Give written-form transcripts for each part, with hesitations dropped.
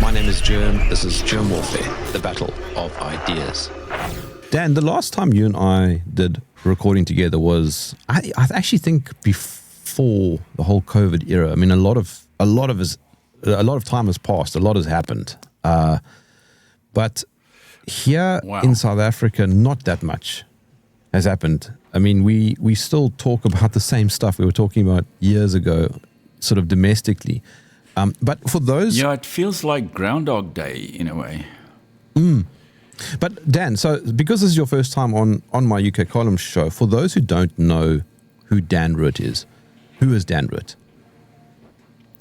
My name is Jerm. This is Jerm Warfare, the battle of ideas. Dan, the last time you and I did recording together was, I actually think before the whole COVID era. I mean, a lot of time has passed. A lot has happened. But here in South Africa, not that much has happened. I mean, we still talk about the same stuff we were talking about years ago, sort of domestically. But for those... Yeah, it feels like Groundhog Day in a way. But Dan, so because this is your first time on my UK Column show, for those who don't know who Dan Roodt is, who is Dan Roodt?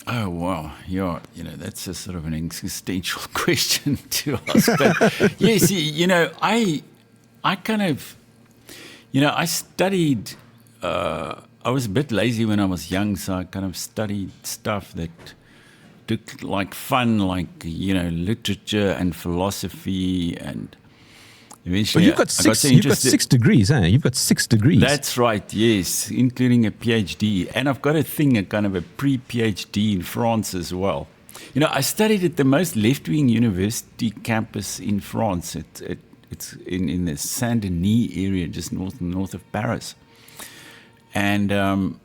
Oh, wow. Yeah, that's a sort of an existential question to ask. But yes, I kind of, I studied, I was a bit lazy when I was young, so I kind of studied stuff that took like fun, like, literature and philosophy, and eventually... But you've got 6 degrees, eh? You've got 6 degrees. That's right, yes, including a PhD. And I've got a kind of a pre-PhD in France as well. I studied at the most left-wing university campus in France. It's in the Saint-Denis area, just north of Paris. And I'm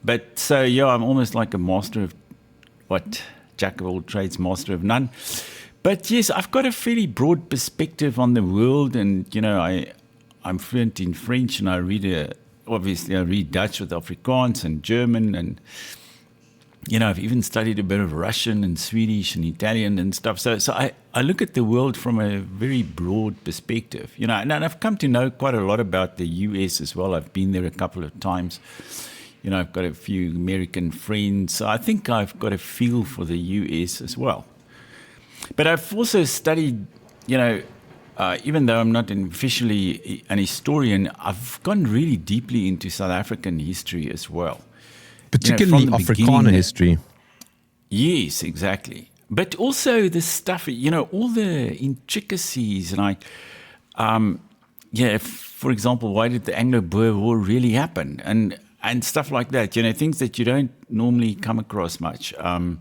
almost like a master of jack of all trades, master of none. But yes, I've got a fairly broad perspective on the world, and I'm fluent in French, and I read Dutch with Afrikaans and German, and I've even studied a bit of Russian and Swedish and Italian and stuff. So I look at the world from a very broad perspective, and I've come to know quite a lot about the US as well. I've been there a couple of times. I've got a few American friends. So I think I've got a feel for the US as well. But I've also studied, even though I'm not officially an historian, I've gone really deeply into South African history as well. Particularly Afrikaner history. Yes, exactly. But also the stuff, all the intricacies, like, for example, why did the Anglo-Boer War really happen? And stuff like that, things that you don't normally come across much. And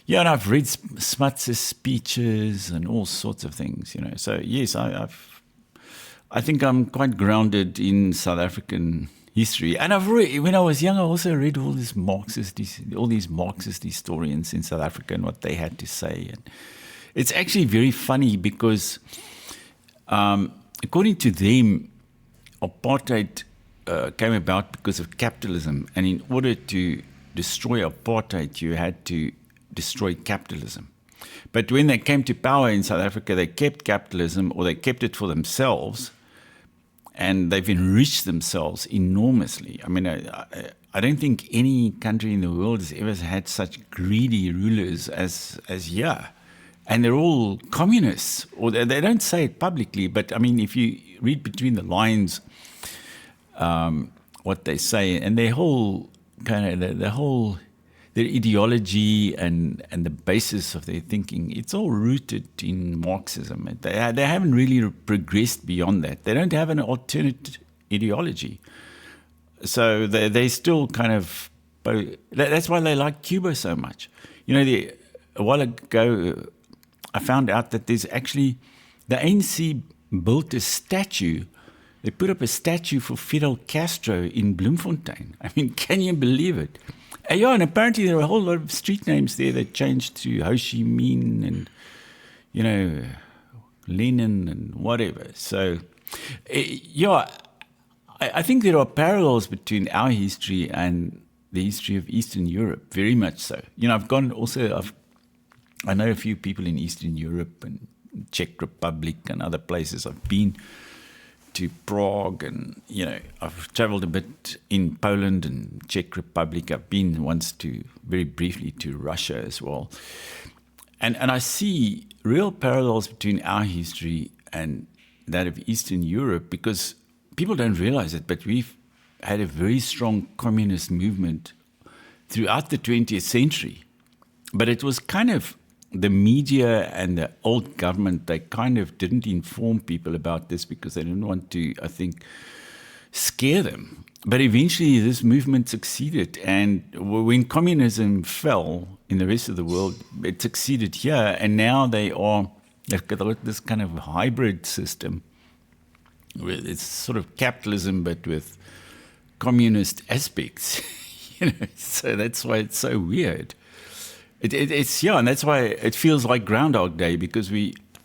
I've read Smuts' speeches and all sorts of things, So yes, I think I'm quite grounded in South African history. And when I was young, I also read all these Marxist historians in South Africa and what they had to say. And it's actually very funny because, according to them, apartheid came about because of capitalism, and in order to destroy apartheid, you had to destroy capitalism. But when they came to power in South Africa, they kept capitalism, or they kept it for themselves, and they've enriched themselves enormously. I mean, I don't think any country in the world has ever had such greedy rulers as here. And they're all communists, or they don't say it publicly, but I mean, if you read between the lines, what they say, and their whole kind of their ideology and the basis of their thinking, it's all rooted in Marxism. They haven't really progressed beyond that. They don't have an alternate ideology. So they still kind of, that's why they like Cuba so much. A while ago, I found out that there's actually, the ANC built a statue. They put up a statue for Fidel Castro in Bloemfontein. I mean, can you believe it? And apparently there are a whole lot of street names there that changed to Ho Chi Minh and, Lenin and whatever. So, I think there are parallels between our history and the history of Eastern Europe, very much so. I know a few people in Eastern Europe and Czech Republic and other places. I've been to Prague, and I've traveled a bit in Poland and Czech Republic. I've been once very briefly to Russia as well, and I see real parallels between our history and that of Eastern Europe, because people don't realize it, but we've had a very strong communist movement throughout the 20th century, but it was kind of the media and the old government, they kind of didn't inform people about this because they didn't want to, I think, scare them. but eventually this movement succeeded. And when communism fell in the rest of the world, it succeeded here. And now they've got this kind of hybrid system. It's sort of capitalism, but with communist aspects. So that's why it's so weird. It's and that's why it feels like Groundhog Day, because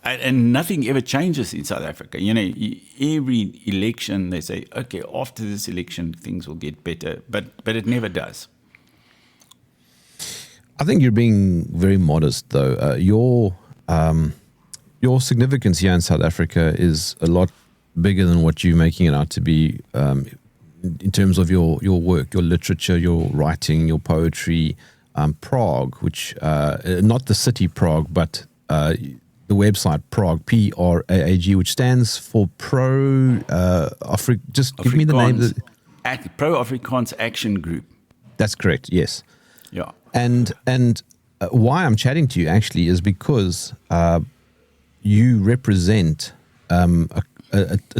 and nothing ever changes in South Africa. Every election they say, okay, after this election things will get better, but it never does. I think you're being very modest, though. Your significance here in South Africa is a lot bigger than what you're making it out to be, in terms of your work, your literature, your writing, your poetry. Prague, which not the city Prague, but the website Prague, Praag, which stands for Just give me the name. Pro Afrikaans Action Group. That's correct. Yes. Yeah. And why I'm chatting to you actually is because you represent a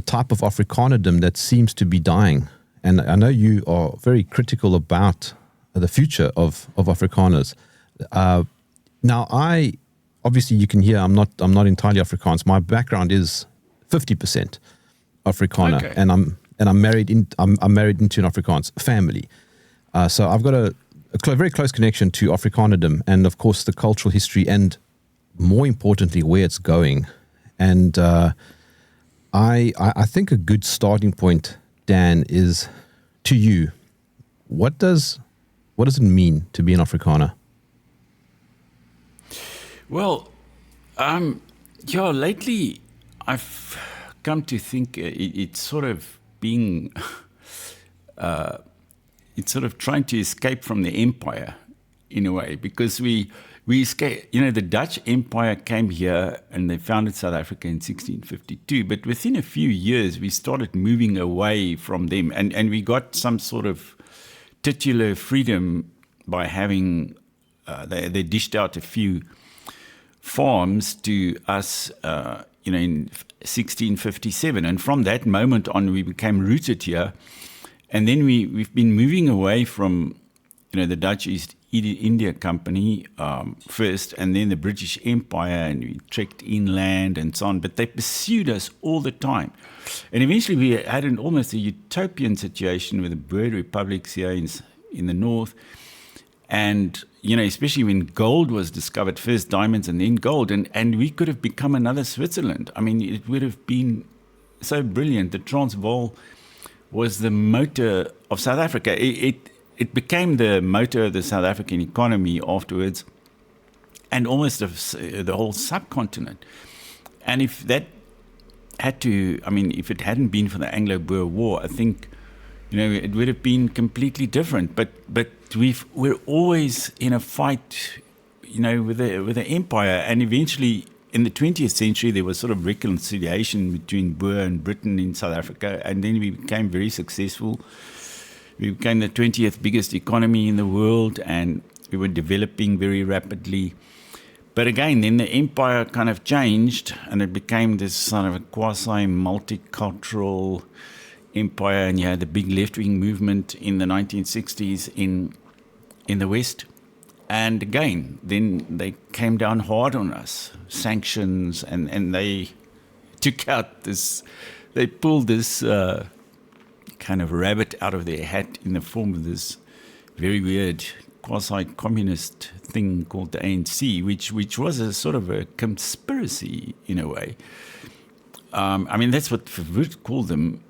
type of Afrikanerdom that seems to be dying, and I know you are very critical about the future of Afrikaners. Now, obviously you can hear I'm not entirely Afrikaans. My background is 50% Afrikaner, okay. and I'm married into an Afrikaans family. So I've got a very close connection to Afrikanerdom, and of course the cultural history, and more importantly where it's going. And I think a good starting point, Dan, is to you. What does it mean to be an Afrikaner? Well, lately I've come to think it's sort of being, it's sort of trying to escape from the empire in a way, because we escape. The Dutch Empire came here and they founded South Africa in 1652, but within a few years we started moving away from them, and we got some sort of titular freedom by having, they dished out a few farms to us, in 1657. And from that moment on, we became rooted here. And then we've been moving away from, the Dutch East India Company first, and then the British Empire, and we trekked inland and so on. But they pursued us all the time. And eventually we had almost a utopian situation with the bird republics here in the north. And, especially when gold was discovered, first diamonds and then gold, and we could have become another Switzerland. I mean, it would have been so brilliant. The Transvaal was the motor of South Africa. It became the motor of the South African economy afterwards, and almost of the whole subcontinent. And if that if it hadn't been for the Anglo-Boer War, I think, it would have been completely different. But we're always in a fight, with the empire. And eventually, in the 20th century, there was sort of reconciliation between Boer and Britain in South Africa, and then we became very successful. We became the 20th biggest economy in the world, and we were developing very rapidly. But again, then the empire kind of changed, and it became this sort of a quasi-multicultural empire, and you had the big left-wing movement in the 1960s in the West. And again, then they came down hard on us, sanctions, and they took out they pulled this kind of rabbit out of their hat in the form of this very weird quasi-communist thing called the ANC, which was a sort of a conspiracy in a way. That's what Roodt called them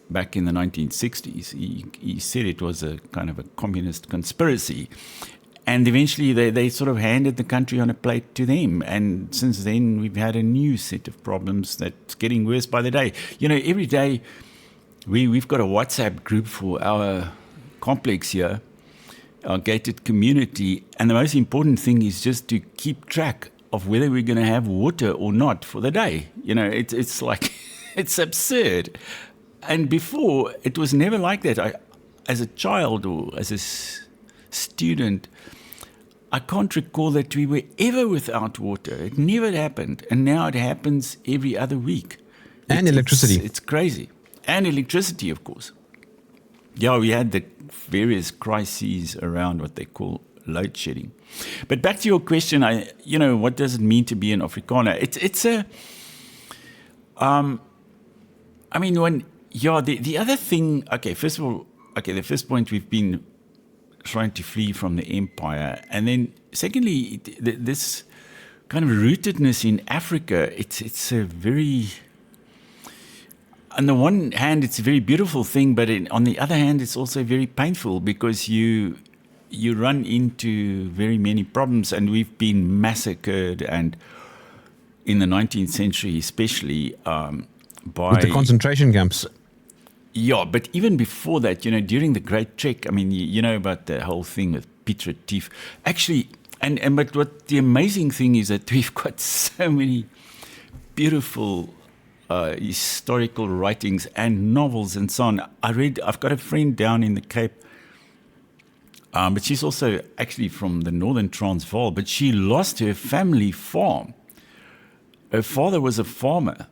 back in the 1960s. He said it was a kind of a communist conspiracy. And eventually they sort of handed the country on a plate to them. And since then, we've had a new set of problems that's getting worse by the day. Every day we've got a WhatsApp group for our complex here, our gated community. And the most important thing is just to keep track of whether we're going to have water or not for the day. It's like, it's absurd. And before, it was never like that. As a child or as a student, I can't recall that we were ever without water. It never happened. And now it happens every other week. And electricity. It's crazy. And electricity, of course. yeah, we had the various crises around what they call load shedding. But back to your question, what does it mean to be an Afrikaner? It's a, the other thing, first of all, the first point, we've been trying to flee from the empire. And then secondly, this kind of rootedness in Africa, it's a very, on the one hand, it's a very beautiful thing, but on the other hand, it's also very painful because you run into very many problems, and we've been massacred, and in the 19th century especially, by... With the concentration camps. Yeah, but even before that, during the Great Trek, I mean, you know about the whole thing with Piet Retief. Actually, but what the amazing thing is that we've got so many beautiful historical writings and novels and so on. I've got a friend down in the Cape, but she's also actually from the northern Transvaal, but she lost her family farm. Her father was a farmer,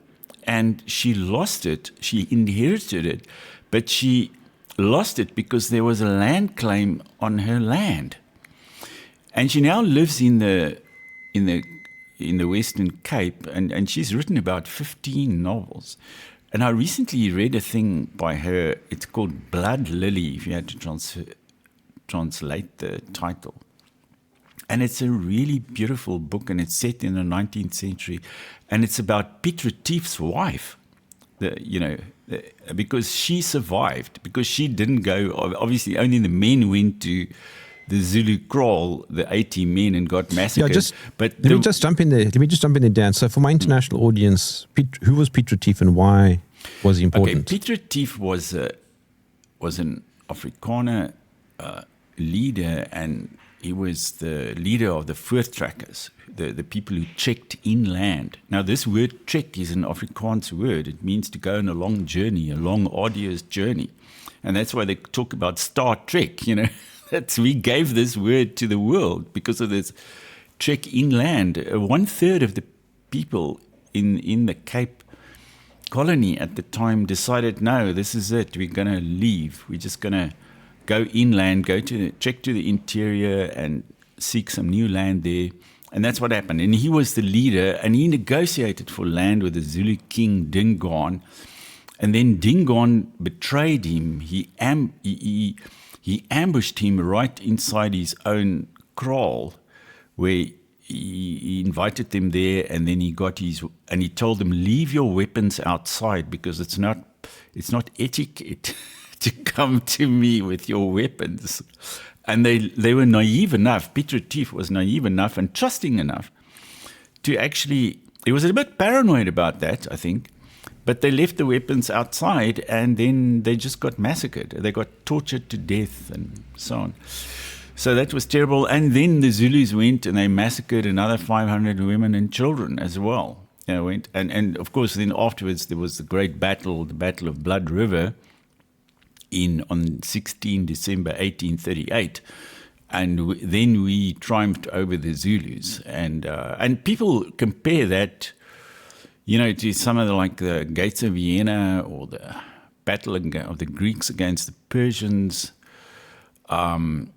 and she lost it. She inherited it, but she lost it because there was a land claim on her land. And she now lives in the Western Cape, and she's written about 15 novels. And I recently read a thing by her. It's called Blood Lily, if you had to translate the title. And it's a really beautiful book, and it's set in the 19th century. And it's about Piet Retief's wife, because she survived, because she didn't go. Obviously, only the men went to the Zulu kraal, the 80 men, and got massacred. Let me just jump in there, Dan. So for my international audience, who was Piet Retief and why was he important? Okay, Piet Retief was an Afrikaner leader, and he was the leader of the voortrekkers, the people who trekked inland. Now, this word trek is an Afrikaans word. It means to go on a long journey, a long, arduous journey. And that's why they talk about Star Trek, we gave this word to the world because of this trek inland. 1/3 of the people in the Cape colony at the time decided, no, this is it. We're going to leave. We're just going to go inland, trek to the interior and seek some new land there. And that's what happened. And he was the leader, and he negotiated for land with the Zulu king, Dingaan. And then Dingaan betrayed him. He ambushed him right inside his own kraal, where he invited them there, and then he told them, leave your weapons outside, because it's not etiquette to come to me with your weapons. And they were naive enough. Piet Retief was naive enough and trusting enough to actually, he was a bit paranoid about that, I think, but they left the weapons outside, and then they just got massacred. They got tortured to death and so on. So that was terrible. And then the Zulus went and they massacred another 500 women and children as well. And of course, then afterwards there was the great battle, the Battle of Blood River, on 16 December 1838, and then we triumphed over the Zulus, and people compare that, to some of the Gates of Vienna or the Battle of the Greeks against the Persians. It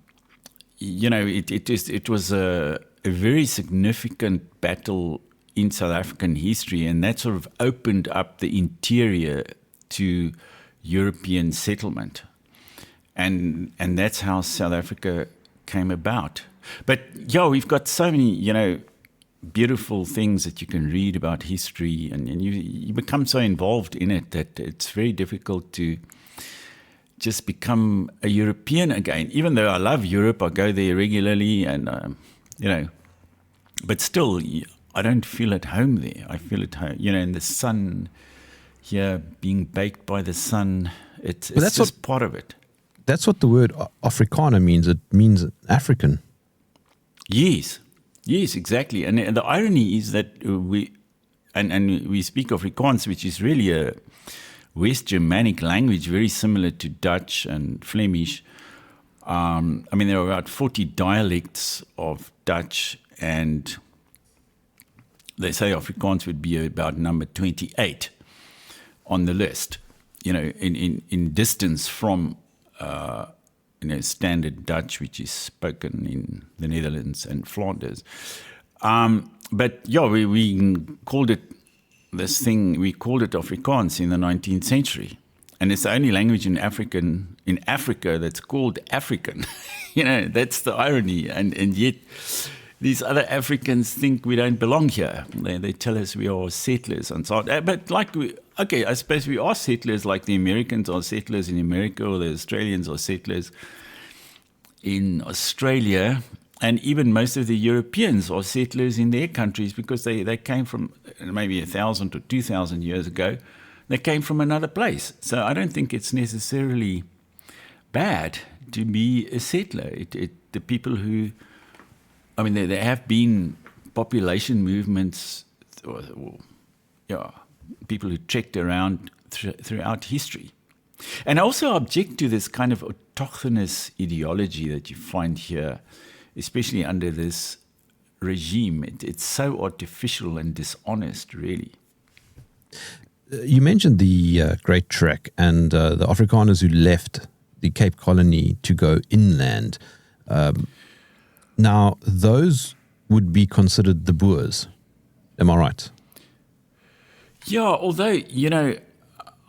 was a very significant battle in South African history, and that sort of opened up the interior to European settlement, and that's how South Africa came about. But we've got so many beautiful things that you can read about history, and you become so involved in it that it's very difficult to just become a European again. Even though I love Europe, I go there regularly, and but still I don't feel at home there. I feel at home, in the sun. Here, being baked by the sun, it's just part of it. That's what the word Afrikaner means. It means African. Yes, exactly. And the irony is that we speak Afrikaans, which is really a West Germanic language, very similar to Dutch and Flemish. There are about 40 dialects of Dutch, and they say Afrikaans would be about number 28. On the list, in distance from standard Dutch, which is spoken in the Netherlands and Flanders. But yeah, we called it we called it Afrikaans in the 19th century. And it's the only language in Africa that's called African. That's the irony. And yet these other Africans think we don't belong here. They tell us we are settlers and so on. But I suppose we are settlers like the Americans are settlers in America, or the Australians are settlers in Australia. And even most of the Europeans are settlers in their countries because they came from maybe 1,000 or 2,000 years ago. They came from another place. So I don't think it's necessarily bad to be a settler. The people who, there have been population movements, people who trekked around throughout history. And I also object to this kind of autochthonous ideology that you find here, especially under this regime. It's so artificial and dishonest, really. You mentioned the Great Trek and the Afrikaners who left the Cape Colony to go inland. Now, those would be considered the Boers. Am I right? Yeah, although,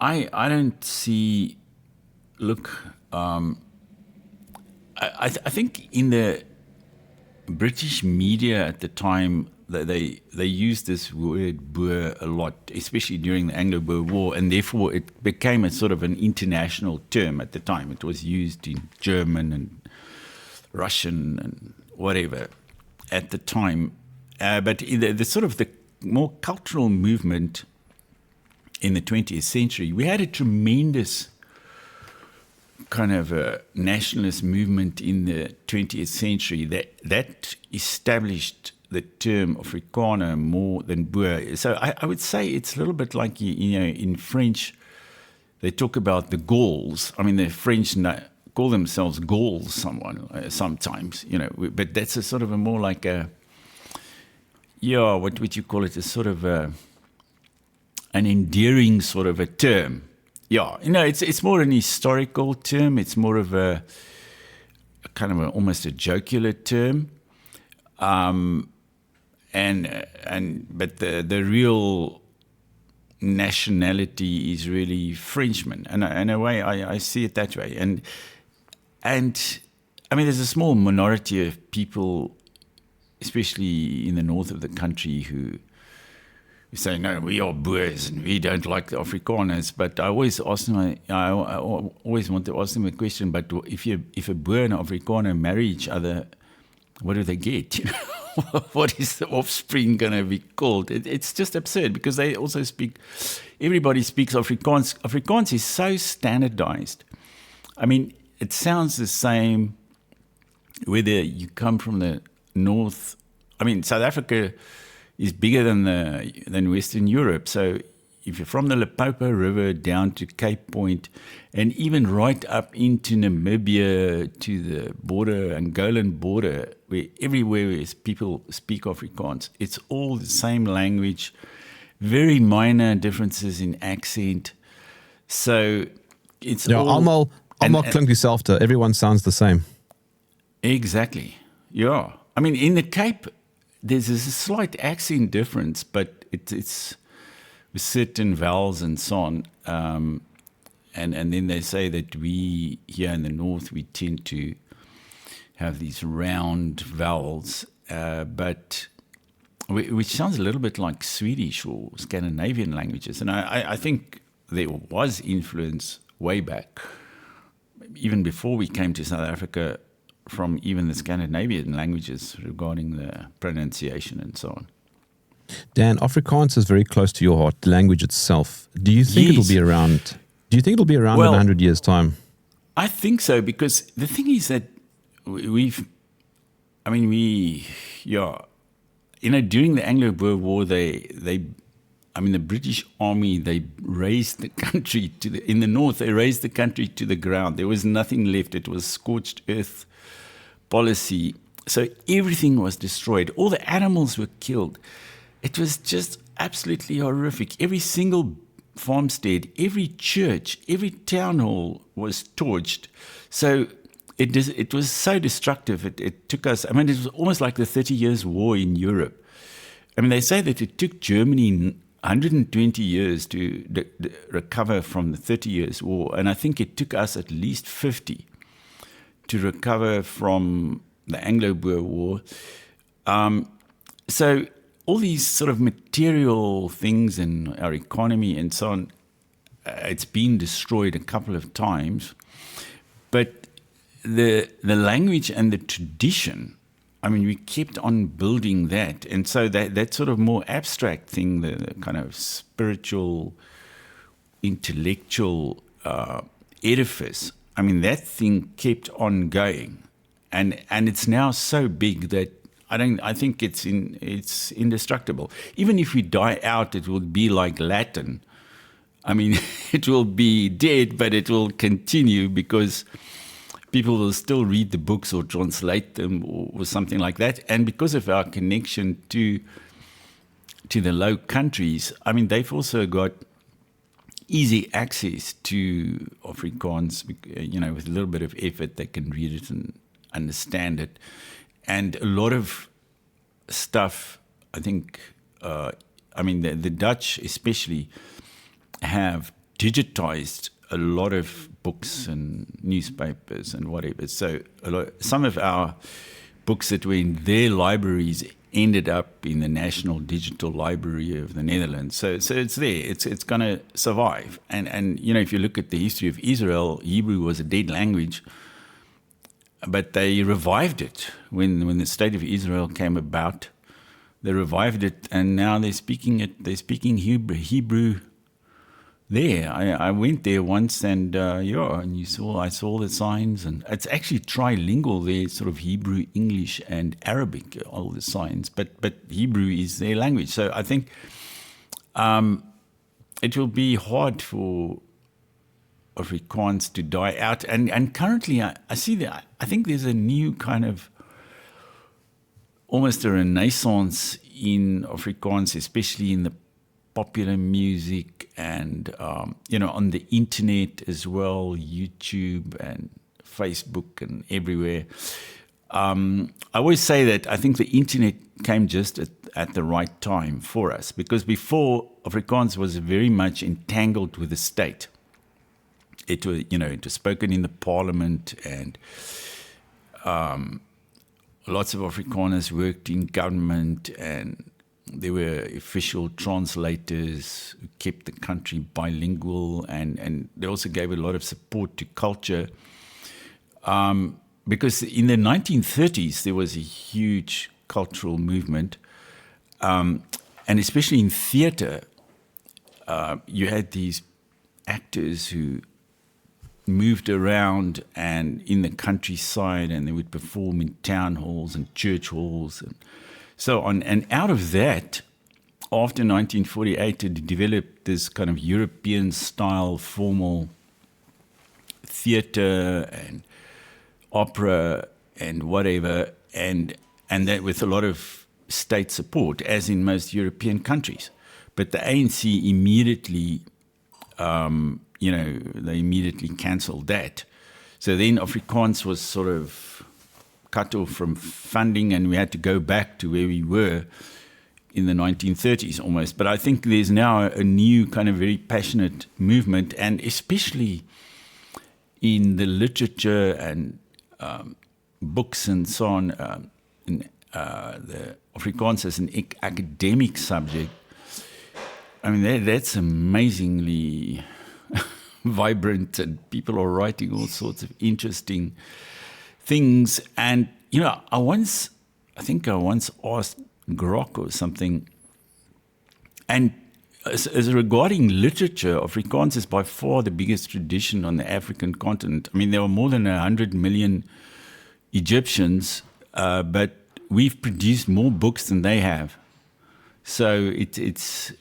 I don't see... Look, I think in the British media at the time, they used this word Boer a lot, especially during the Anglo-Boer War, and therefore it became a sort of an international term at the time. It was used in German and Russian and whatever at the time. But in the sort of the more cultural movement in the 20th century, we had a tremendous kind of a nationalist movement in the 20th century that established the term Afrikaner more than Boer. So I would say it's a little bit like, in French, they talk about the Gauls. The French call themselves Gauls sometimes, but that's a sort of a more like what would you call it? A sort of an endearing sort of a term. Yeah, it's more an historical term. It's more of a kind of almost a jocular term. But the real nationality is really Frenchman, and in a way I see it that way. And there's a small minority of people, especially in the north of the country, who say, no, we are Boers and we don't like the Afrikaners. But I always ask them, I always want to ask them a question, but if a Boer and an Afrikaner marry each other, what do they get? What is the offspring going to be called? It's just absurd because they also everybody speaks Afrikaans. Afrikaans is so standardized. It sounds the same whether you come from the north. South Africa is bigger than Western Europe. So if you're from the Limpopo River down to Cape Point, and even right up into Namibia to the border, Angolan border, where everywhere people speak Afrikaans, it's all the same language, very minor differences in accent. So it's almal klinkt dieselfde. Everyone sounds the same. Exactly. Yeah. In the Cape, there's a slight accent difference, but it's with certain vowels and so on. And then they say that we here in the north, we tend to have these round vowels, but which sounds a little bit like Swedish or Scandinavian languages. And I think there was influence way back, even before we came to South Africa, from even the Scandinavian languages regarding the pronunciation and so on. Dan, Afrikaans is very close to your heart, the language itself. Do you think it'll be around? Do you think it'll be around in 100 years' time? I think so, because the thing is that during the Anglo-Boer War, the British Army, they raised the country in the north, they raised the country to the ground. There was nothing left. It was scorched earth policy. So everything was destroyed. All the animals were killed. It was just absolutely horrific. Every single farmstead, every church, every town hall was torched. So it was so destructive. It took us, I mean, it was almost like the 30 Years' War in Europe. I mean, they say that it took Germany 120 years to recover from the 30 Years' War. And I think it took us at least 50 to recover from the Anglo-Boer War. So all these sort of material things in our economy and so on, it's been destroyed a couple of times. But the language and the tradition, I mean, we kept on building that. And so that sort of more abstract thing, the kind of spiritual, intellectual edifice, I mean, that thing kept on going. And it's now so big that I think it's indestructible. Even if we die out, it will be like Latin. I mean, it will be dead, but it will continue because people will still read the books or translate them or something like that. And because of our connection to the Low Countries, I mean, they've also got easy access to Afrikaans. You know, with a little bit of effort, they can read it and understand it. And a lot of stuff, I think, I mean, the Dutch especially have digitized a lot of books and newspapers and whatever. So some of our books that were in their libraries ended up in the National Digital Library of the Netherlands. So it's there. It's going to survive. And you know, if you look at the history of Israel, Hebrew was a dead language. But they revived it when the state of Israel came about. They revived it, and now they're speaking it. They're speaking Hebrew there. I went there once, and and I saw the signs, and it's actually trilingual there, sort of Hebrew, English, and Arabic, all the signs. But Hebrew is their language, so I think it will be hard for Afrikaans to die out. And currently, I see that. I think there's a new kind of, almost a renaissance in Afrikaans, especially in the popular music and, on the internet as well, YouTube and Facebook and everywhere. I always say that I think the internet came just at the right time for us, because before, Afrikaans was very much entangled with the state. It was, it was spoken in the parliament, and lots of Afrikaners worked in government, and there were official translators who kept the country bilingual, and they also gave a lot of support to culture. Because in the 1930s, there was a huge cultural movement, and especially in theatre, you had these actors who moved around and in the countryside, and they would perform in town halls and church halls and so on. And out of that, after 1948, it developed this kind of European style formal theatre and opera and whatever, and that with a lot of state support, as in most European countries. But the ANC immediately they immediately cancelled that. So then Afrikaans was sort of cut off from funding, and we had to go back to where we were in the 1930s almost. But I think there's now a new kind of very passionate movement, and especially in the literature and books and so on, the Afrikaans as an academic subject. I mean, that's amazingly vibrant, and people are writing all sorts of interesting things. And, I think I once asked Grok or something, and as regarding literature, Afrikaans is by far the biggest tradition on the African continent. I mean, there are more than 100 million Egyptians, but we've produced more books than they have. So it's...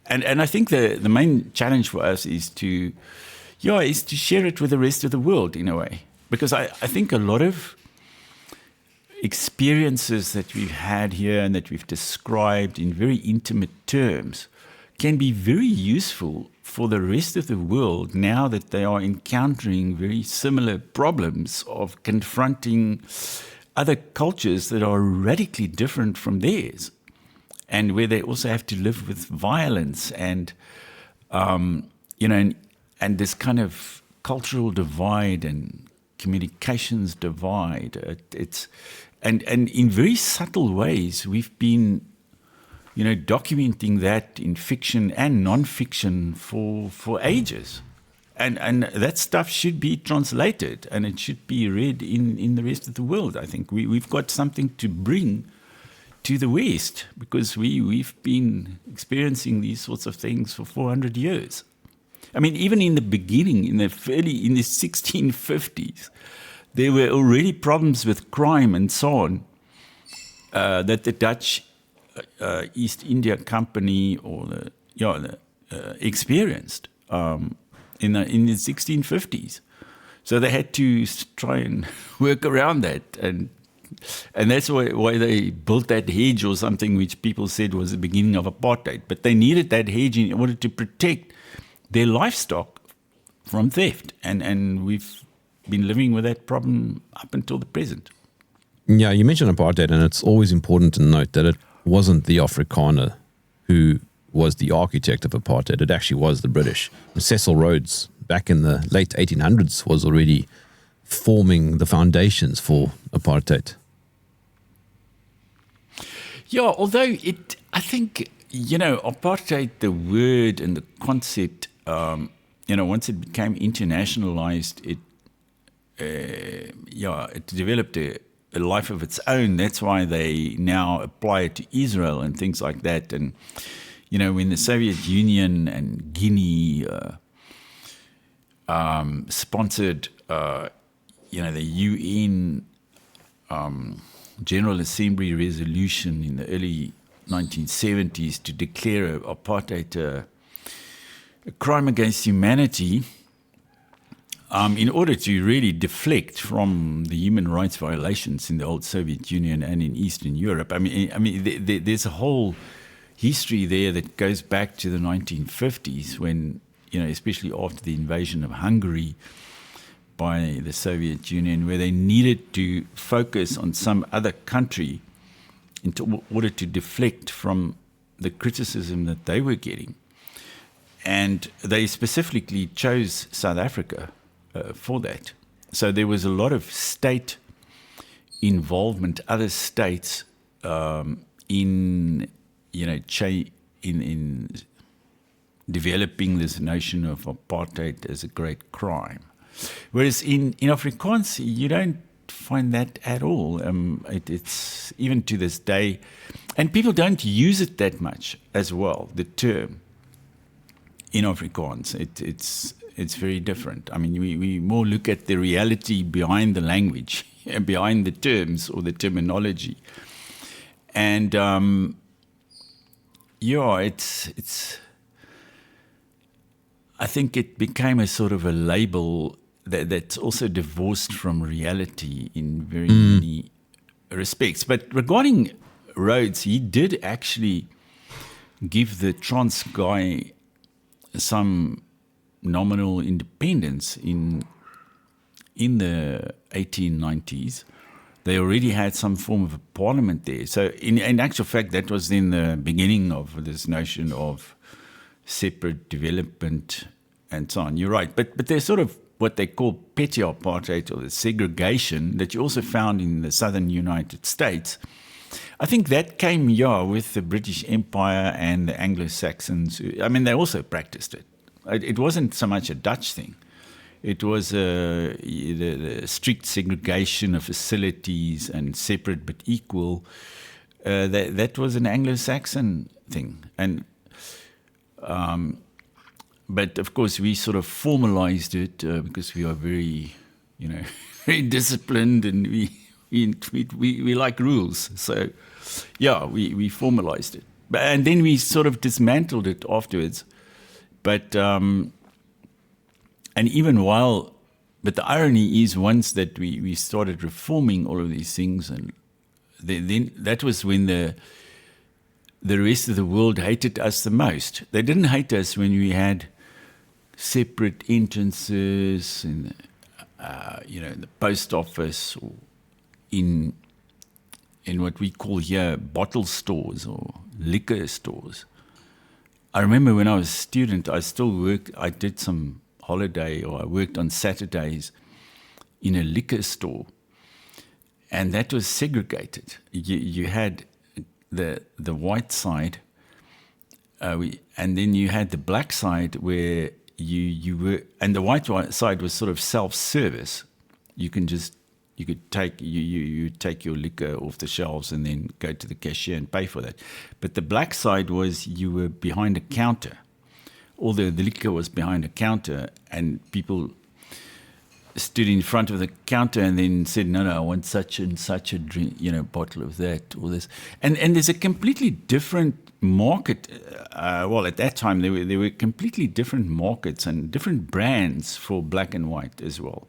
And I think the main challenge for us is to share it with the rest of the world in a way. Because I think a lot of experiences that we've had here and that we've described in very intimate terms can be very useful for the rest of the world, now that they are encountering very similar problems of confronting other cultures that are radically different from theirs, and where they also have to live with violence and, and this kind of cultural divide and communications divide. And in very subtle ways, we've been, documenting that in fiction and non-fiction for ages. And that stuff should be translated, and it should be read in the rest of the world. I think we've got something to bring to the West, because we've been experiencing these sorts of things for 400 years. I mean, even in the beginning, in the 1650s, there were already problems with crime and so on that the Dutch East India Company experienced in the 1650s. So they had to try and work around that, and that's why they built that hedge or something, which people said was the beginning of apartheid. But they needed that hedge in order to protect their livestock from theft, and we've been living with that problem up until the present. Yeah, you mentioned apartheid, and it's always important to note that it wasn't the Afrikaner who was the architect of apartheid. It actually was the British. Cecil Rhodes, back in the late 1800s, was already forming the foundations for apartheid. Yeah, although I think, apartheid, the word and the concept, once it became internationalized, it developed a life of its own. That's why they now apply it to Israel and things like that. And, when the Soviet Union and Guinea sponsored, the UN General Assembly resolution in the early 1970s to declare apartheid a crime against humanity, in order to really deflect from the human rights violations in the old Soviet Union and in Eastern Europe. I mean, there's a whole history there that goes back to the 1950s, when, especially after the invasion of Hungary by the Soviet Union, where they needed to focus on some other country in order to deflect from the criticism that they were getting. And they specifically chose South Africa for that. So there was a lot of state involvement, other states in developing this notion of apartheid as a great crime. Whereas in Afrikaans, you don't find that at all. It's even to this day, and people don't use it that much as well, the term in Afrikaans. It's very different. I mean, we more look at the reality behind the language, behind the terms or the terminology. And it's I think it became a sort of a label that's also divorced from reality in very many respects. But regarding Rhodes, he did actually give the Transkei some nominal independence in the 1890s. They already had some form of a parliament there. So in actual fact, that was then the beginning of this notion of separate development and so on. You're right. But there's sort of what they call petty apartheid, or the segregation, that you also found in the southern United States. I think that came, with the British Empire and the Anglo-Saxons. I mean, they also practiced it. It wasn't so much a Dutch thing. It was the strict segregation of facilities and separate but equal. That was an Anglo-Saxon thing. And but of course, we sort of formalized it because we are very, very disciplined, and we like rules. So, we formalized it, and then we sort of dismantled it afterwards. But and even but the irony is, once that we started reforming all of these things, and then that was when the rest of the world hated us the most. They didn't hate us when we had separate entrances in, in the post office or in what we call here bottle stores or liquor stores. I remember when I was a student, I did some holiday, or I worked on Saturdays in a liquor store, and that was segregated. You had the white side, and then you had the black side where you were, and the white side was sort of self-service. You could take you take your liquor off the shelves and then go to the cashier and pay for that. But the black side was you were behind a counter. Although the liquor was behind a counter, and people stood in front of the counter and then said, no, I want such and such a drink, bottle of that, or this. And there's a completely different market. Well, at that time, there were completely different markets and different brands for black and white as well.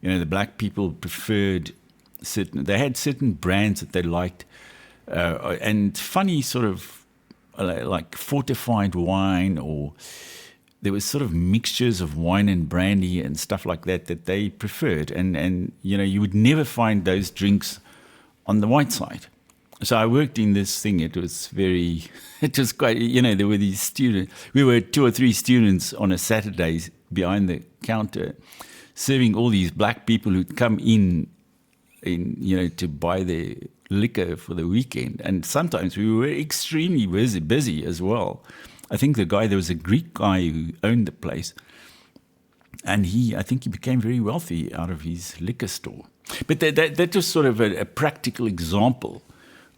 The black people preferred they had certain brands that they liked, and funny sort of like fortified wine, or there was sort of mixtures of wine and brandy and stuff like that they preferred. And you would never find those drinks on the white side. So I worked in this thing. It was quite, there were these students. We were 2 or 3 students on a Saturday behind the counter, serving all these black people who'd come in to buy their liquor for the weekend. And sometimes we were extremely busy as well. I think there was a Greek guy who owned the place, and I think he became very wealthy out of his liquor store. But that was sort of a practical example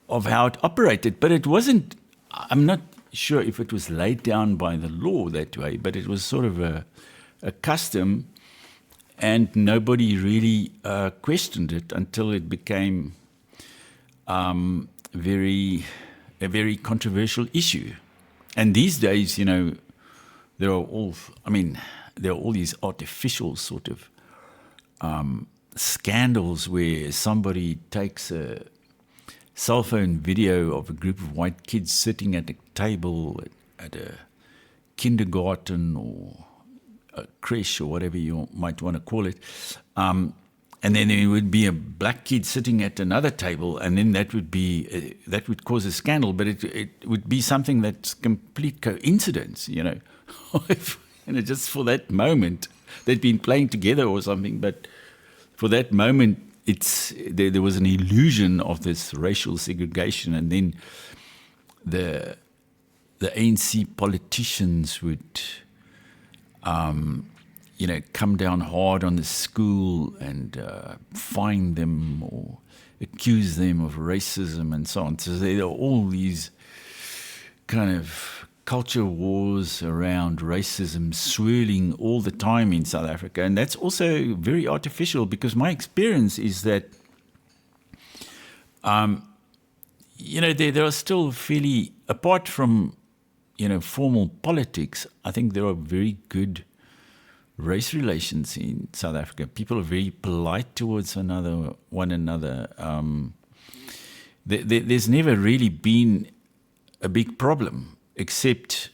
of how it operated. But it wasn't, I'm not sure if it was laid down by the law that way, but it was sort of a custom, and nobody really questioned it until it became a very controversial issue. And these days, there are all these artificial sort of scandals where somebody takes a cell phone video of a group of white kids sitting at a table at a kindergarten or a creche or whatever you might want to call it. And then there would be a black kid sitting at another table, and then that would cause a scandal. But it would be something that's complete coincidence, just for that moment they'd been playing together or something. But for that moment, there was an illusion of this racial segregation, and then the ANC politicians would come down hard on the school and fine them or accuse them of racism and so on. So there are all these kind of culture wars around racism swirling all the time in South Africa. And that's also very artificial, because my experience is that, there are still fairly, apart from, formal politics, I think there are very good race relations in South Africa. People are very polite towards one another. There's never really been a big problem, except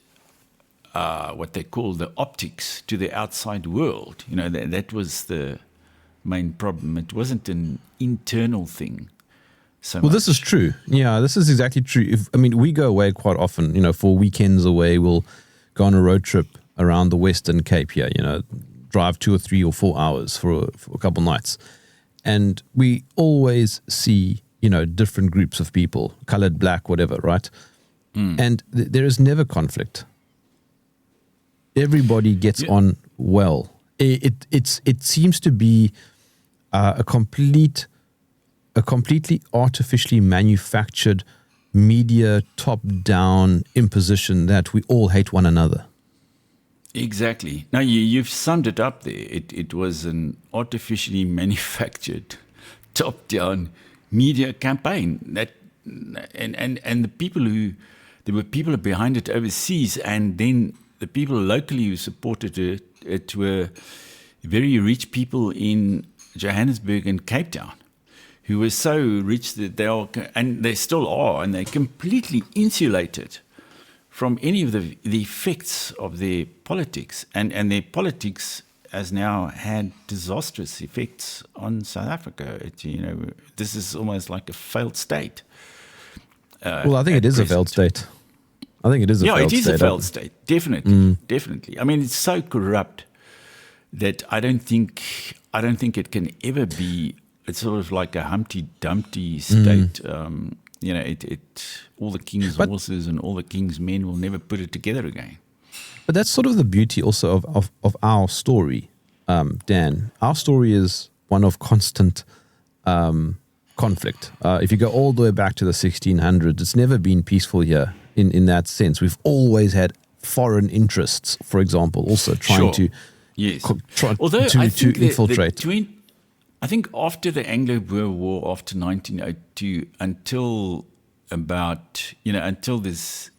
what they call the optics to the outside world. That was the main problem. It wasn't an internal thing. Well, this is true. Yeah, this is exactly true. We go away quite often, for weekends away. We'll go on a road trip around the Western Cape here, drive 2 or 3 or 4 hours for a couple nights. And we always see, different groups of people, colored, black, whatever, right? And there is never conflict. Everybody gets on well. It seems to be a completely artificially manufactured media top-down imposition that we all hate one another. Exactly. Now you've summed it up there. It was an artificially manufactured top-down media campaign and there were people behind it overseas, and then the people locally who supported it were very rich people in Johannesburg and Cape Town, who were so rich that they still are, and they're completely insulated from any of the effects of their politics. And their politics has now had disastrous effects on South Africa. This is almost like a failed state. Well, I think it is a failed state. I think it is a failed state. Yeah, it is a failed state. Definitely. Definitely. I mean, it's so corrupt that I don't think it can ever be. It's sort of like a Humpty Dumpty state. All the king's horses and all the king's men will never put it together again. But that's sort of the beauty also of our story, Dan. Our story is one of constant conflict. If you go all the way back to the 1600s, it's never been peaceful here in that sense. We've always had foreign interests, for example, also trying to infiltrate. I think after the Anglo-Boer War, after 1902, until this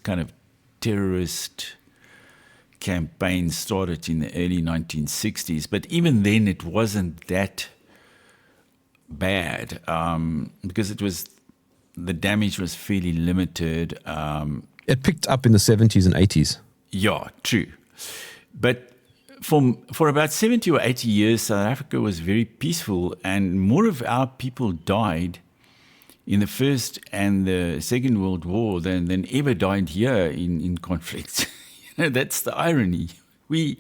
kind of terrorist campaign started in the early 1960s, but even then it wasn't that bad because the damage was fairly limited. It picked up in the 70s and 80s. Yeah, true. But for about 70 or 80 years, South Africa was very peaceful, and more of our people died in the First and the Second World War than ever died here in conflict. That's the irony. We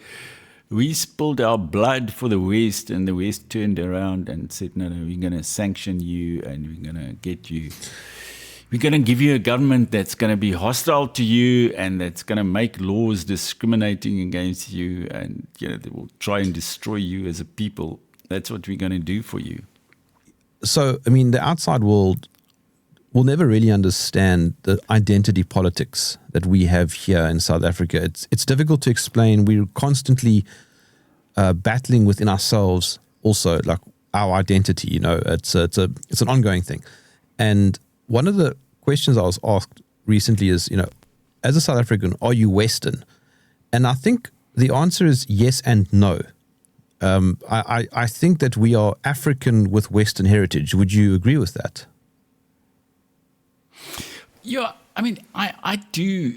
spilled our blood for the West, and the West turned around and said, no, we're going to sanction you, and we're going to get you. We're going to give you a government that's going to be hostile to you and that's going to make laws discriminating against you, and they will try and destroy you as a people. That's what we're going to do for you. So, I mean, the outside world will never really understand the identity politics that we have here in South Africa. It's difficult to explain. We're constantly battling within ourselves also, like our identity, it's an ongoing thing. And one of the questions I was asked recently is, as a South African, are you Western? And I think the answer is yes and no. I think that we are African with Western heritage. Would you agree with that? Yeah, I mean, I do.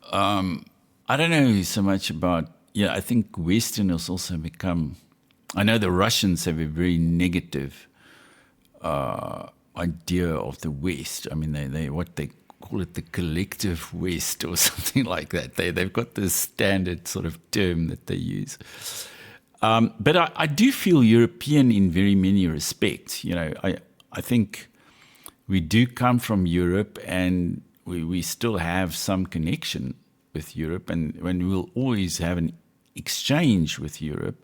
I don't know so much about. I think Western has also become. I know the Russians have a very negative idea of the West. I mean, they what they call it, the collective West or something like that. They've got this standard sort of term that they use. But I do feel European in very many respects. I think we do come from Europe, and we still have some connection with Europe, and when we'll always have an exchange with Europe.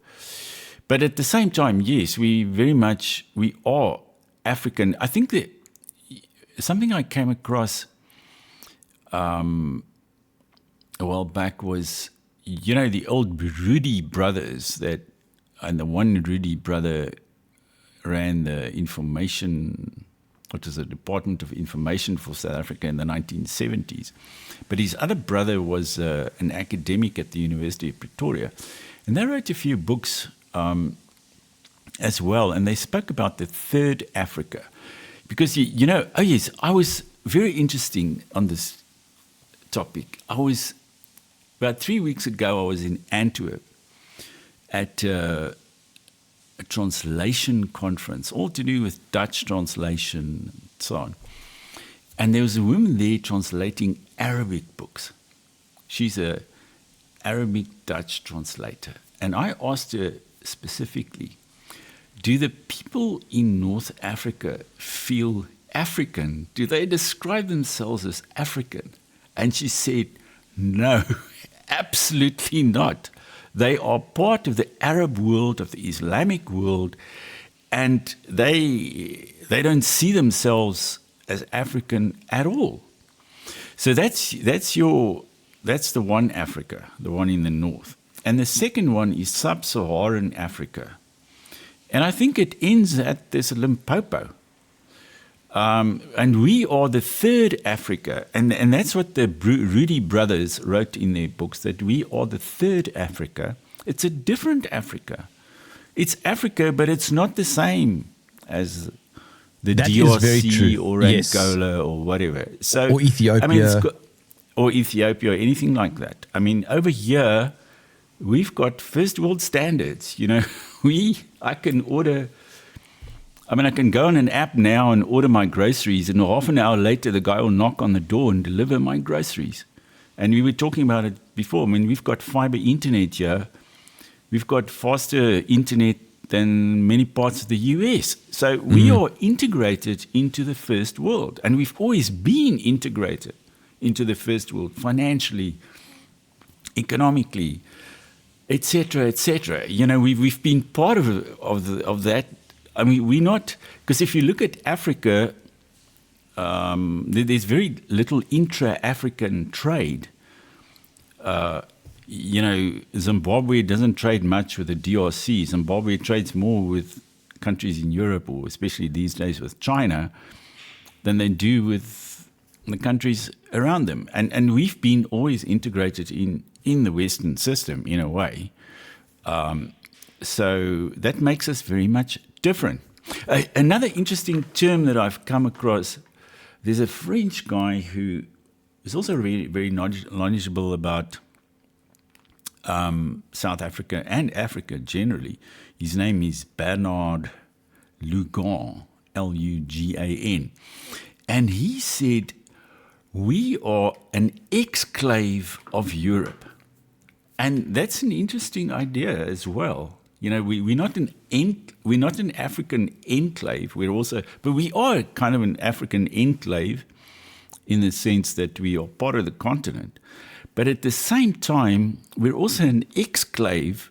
But at the same time, yes, we are African. I think that something I came across a while back was, the old Rudy brothers and the one Rudy brother ran the Department of Information for South Africa in the 1970s. But his other brother was an academic at the University of Pretoria. And they wrote a few books as well. And they spoke about the third Africa. Because, I was very interesting on this topic. About 3 weeks ago, I was in Antwerp at a translation conference, all to do with Dutch translation and so on. And there was a woman there translating Arabic books. She's an Arabic Dutch translator. And I asked her specifically, do the people in North Africa feel African? Do they describe themselves as African? And she said, no, absolutely not. They are part of the Arab world, of the Islamic world, and they don't see themselves as African at all. So that's the one Africa, the one in the north. And the second one is sub-Saharan Africa. And I think it ends at this Limpopo. And we are the third Africa. And that's what the Rudy brothers wrote in their books, that we are the third Africa. It's a different Africa. It's Africa, but it's not the same as the DRC or Angola or whatever. So, or Ethiopia. I mean, or Ethiopia or anything like that. I mean, over here, we've got first world standards. You know, I can go on an app now and order my groceries, and half an hour later, the guy will knock on the door and deliver my groceries. And we were talking about it before. I mean, we've got fiber internet here. We've got faster internet than many parts of the US. So we are integrated into the first world. And we've always been integrated into the first world, financially, economically, etc., etc. You know, we've been part of that. I mean, we're not, because if you look at Africa, there's very little intra-African trade. You know, Zimbabwe doesn't trade much with the DRC. Zimbabwe trades more with countries in Europe, or especially these days with China, than they do with the countries around them. And we've been always integrated in the Western system in a way. So that makes us very much different. Another interesting term that I've come across, there's a French guy who is also very, very knowledgeable about South Africa and Africa generally. His name is Bernard Lugan, Lugan. And he said, we are an exclave of Europe. And that's an interesting idea as well. You know, we're not an African enclave. But we are kind of an African enclave in the sense that we are part of the continent. But at the same time, we're also an exclave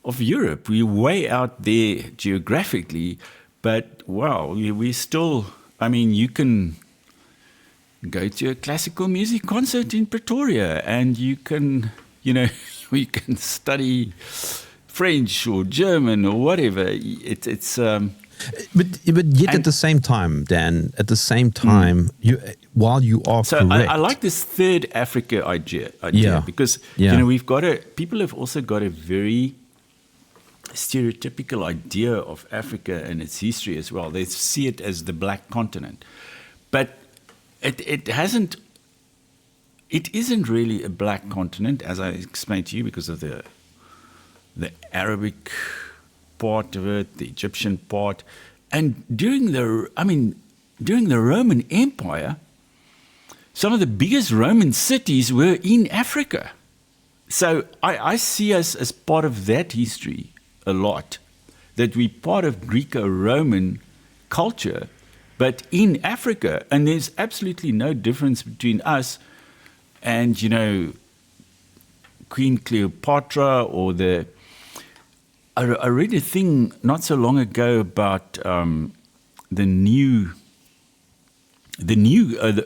of Europe. We're way out there geographically, but wow, we're still, I mean, you can go to a classical music concert in Pretoria and you can, you know, we can study French or German or whatever. But yet at the same time, Dan, while you are so correct. I like this third Africa idea because Yeah. you know people have also got a very stereotypical idea of Africa and its history as well. They see it as the black continent, but it isn't really a black continent, as I explained to you, because of the Arabic part of it, the Egyptian part. And during the Roman Empire, some of the biggest Roman cities were in Africa. So I see us as part of that history a lot, that we're part of Greco-Roman culture, but in Africa. And there's absolutely no difference between us and, you know, Queen Cleopatra or I read a thing not so long ago about the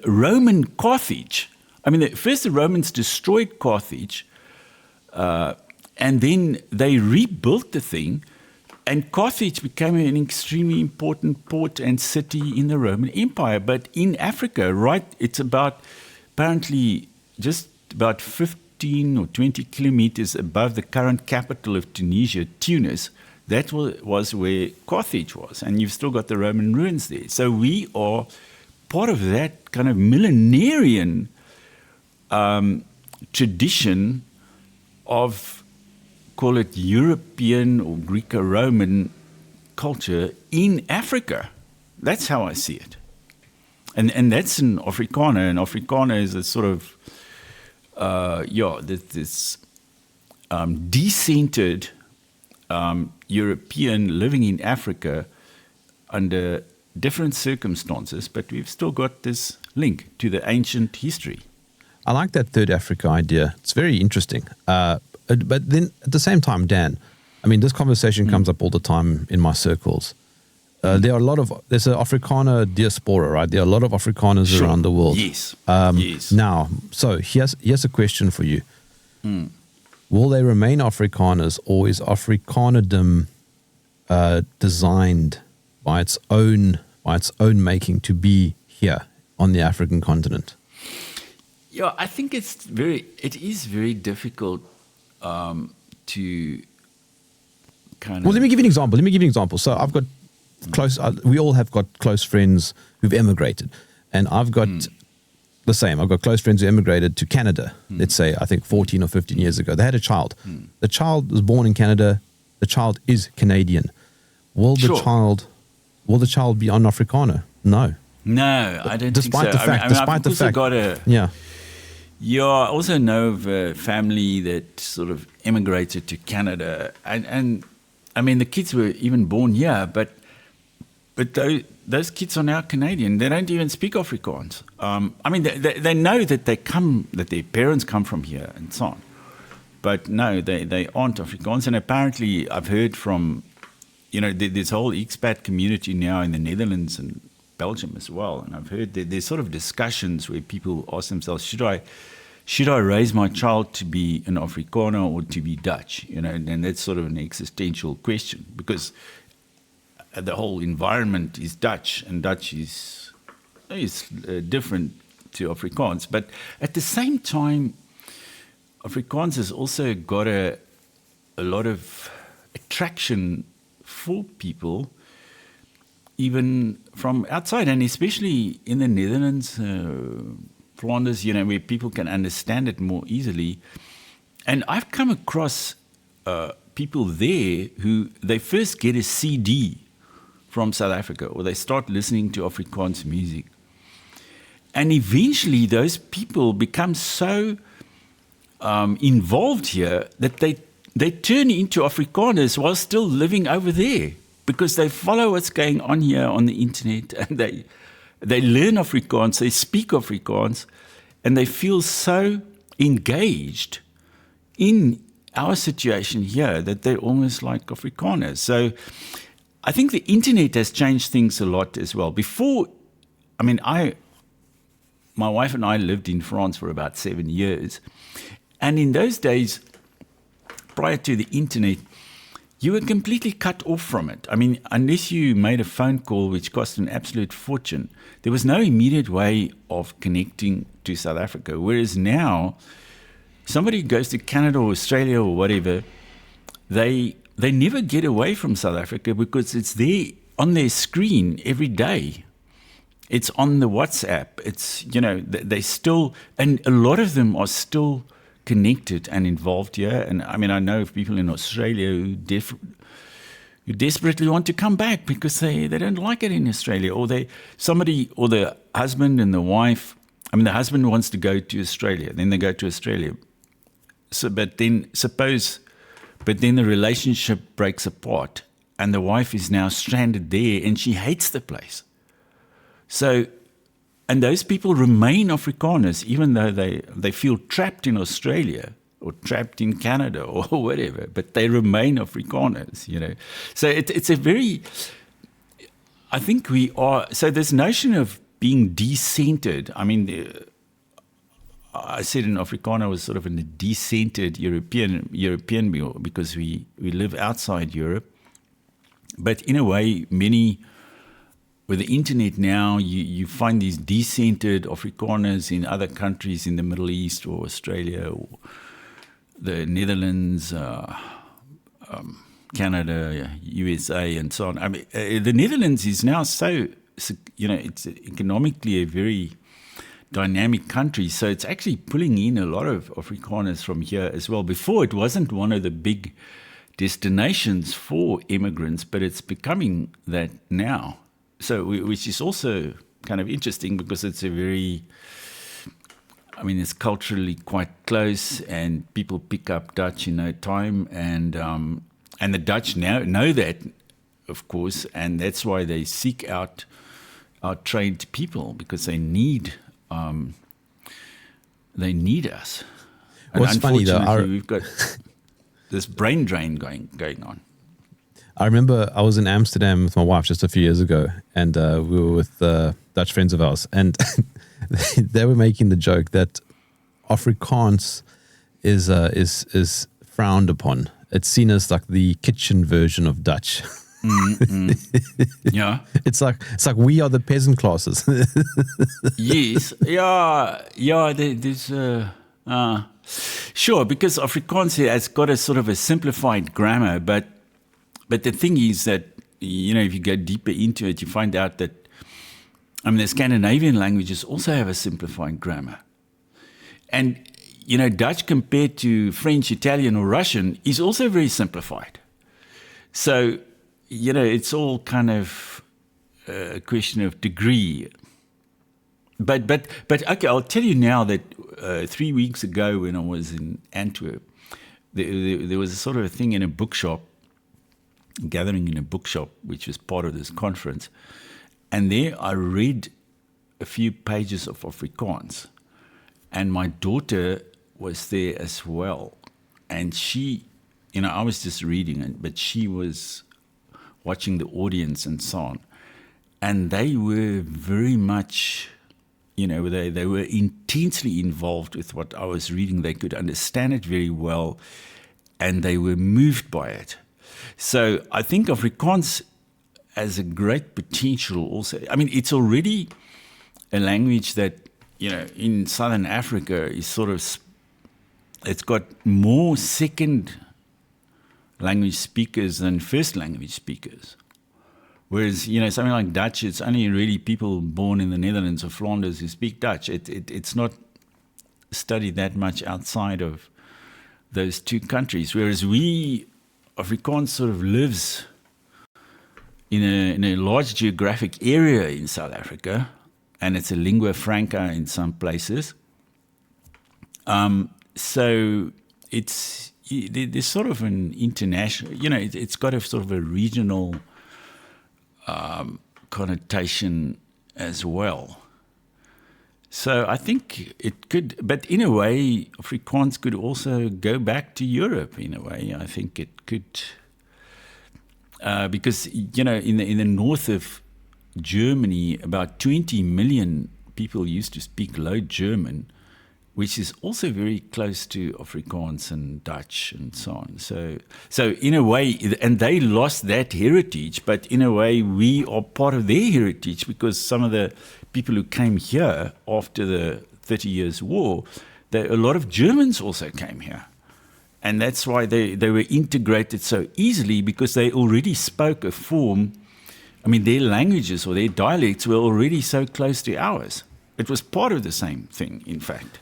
Roman Carthage. I mean, first the Romans destroyed Carthage, and then they rebuilt the thing, and Carthage became an extremely important port and city in the Roman Empire. But in Africa, right, it's apparently just about 15 or 20 kilometers above the current capital of Tunisia, Tunis. That was where Carthage was, and you've still got the Roman ruins there. So we are part of that kind of millenarian tradition of, call it European or Greco-Roman culture in Africa. That's how I see it. And that's an Afrikaner. And Afrikaner is a sort of this decentered European living in Africa under different circumstances, but we've still got this link to the ancient history. I like that third Africa idea. It's very interesting. But then at the same time, Dan, I mean, this conversation comes up all the time in my circles. There's an Afrikaner diaspora, right? There are a lot of Afrikaners around the world. Yes. Yes. Now, so here's a question for you. Will they remain Afrikaners, or is Afrikanerdom designed by its own making to be here on the African continent? Yeah, I think it is very difficult to kind of. Well, let me give you an example. So I've got we all have got close friends who've emigrated, and I've got the same. I've got close friends who immigrated to Canada, let's say, I think 14 or 15 years ago. They had a child. The child was born in Canada. The child is Canadian. Will the child be on Afrikaner? No. No, I don't Despite think so. the fact, despite the fact. I also know of a family that sort of immigrated to Canada, and I mean the kids were even born here, but those kids are now Canadian. They don't even speak Afrikaans. I mean they know that that their parents come from here and so on, but no, they aren't Afrikaans. And apparently, I've heard from this whole expat community now in the Netherlands and Belgium as well, and I've heard that there's sort of discussions where people ask themselves, should I raise my child to be an Afrikaner or to be Dutch? And that's sort of an existential question, because the whole environment is Dutch, and Dutch is different to Afrikaans. But at the same time, Afrikaans has also got a lot of attraction for people, even from outside, and especially in the Netherlands, Flanders, where people can understand it more easily. And I've come across people there who they first get a CD from South Africa, or they start listening to Afrikaans music. And eventually those people become so involved here that they turn into Afrikaners while still living over there, because they follow what's going on here on the internet, and they learn Afrikaans, they speak Afrikaans, and they feel so engaged in our situation here that they're almost like Afrikaners. So I think the internet has changed things a lot as well. Before, my wife and I lived in France for about 7 years, and in those days, prior to the internet, you were completely cut off from it. Unless you made a phone call, which cost an absolute fortune, there was no immediate way of connecting to South Africa. Whereas now, somebody goes to Canada or Australia or whatever, they never get away from South Africa, because it's there on their screen every day. It's on the WhatsApp. It's, they still, and a lot of them are still connected and involved here. And I know of people in Australia who desperately want to come back because they don't like it in Australia, or the husband and the wife. The husband wants to go to Australia, then they go to Australia. But then the relationship breaks apart, and the wife is now stranded there, and she hates the place. So, and those people remain Afrikaners, even though they feel trapped in Australia or trapped in Canada or whatever, but they remain Afrikaners, So it's a very, I think we are, so this notion of being decentered, I said in Afrikaner was sort of a decentered European meal, because we live outside Europe. But in a way, with the internet now, you find these decentered Afrikaners in other countries in the Middle East or Australia or the Netherlands, Canada, USA, and so on. The Netherlands is now so, it's economically a very dynamic country, so it's actually pulling in a lot of Afrikaners from here as well. Before, it wasn't one of the big destinations for immigrants, but it's becoming that now. So, which is also kind of interesting, because it's it's culturally quite close, and people pick up Dutch in no time, and the Dutch now know that, of course, and that's why they seek out our trained people, because they need us. What's funny though, we've got this brain drain going on. I remember I was in Amsterdam with my wife just a few years ago, and we were with Dutch friends of ours, and they were making the joke that Afrikaans is frowned upon. It's seen as like the kitchen version of Dutch. Yeah, it's like we are the peasant classes. Yes, yeah. There's sure, because Afrikaans has got a sort of a simplified grammar, but the thing is that if you go deeper into it, you find out that I mean, the Scandinavian languages also have a simplified grammar. And, Dutch compared to French, Italian, or Russian is also very simplified. So, it's all kind of a question of degree. But okay, I'll tell you now that 3 weeks ago when I was in Antwerp, there was a sort of a thing in a bookshop, gathering in a bookshop, which was part of this conference. And there I read a few pages of Afrikaans. And my daughter was there as well. And she, I was just reading it, but she was watching the audience and so on. And they were very much, they were intensely involved with what I was reading. They could understand it very well, and they were moved by it. So I think Afrikaans has a great potential also. I mean, it's already a language that, in Southern Africa is sort of, it's got more second language speakers than first language speakers. Whereas, something like Dutch, it's only really people born in the Netherlands or Flanders who speak Dutch. It's not studied that much outside of those two countries. Whereas Afrikaans sort of lives in a large geographic area in South Africa, and it's a lingua franca in some places. So there's sort of an international, it's got a sort of a regional connotation as well. So I think it could, but in a way, Afrikaans could also go back to Europe in a way. I think it could, because, in the north of Germany, about 20 million people used to speak Low German, which is also very close to Afrikaans and Dutch and so on. So in a way, and they lost that heritage, but in a way we are part of their heritage, because some of the people who came here after the 30 Years' War, a lot of Germans also came here. And that's why they were integrated so easily, because they already spoke a form. I mean, their languages or their dialects were already so close to ours. It was part of the same thing, in fact.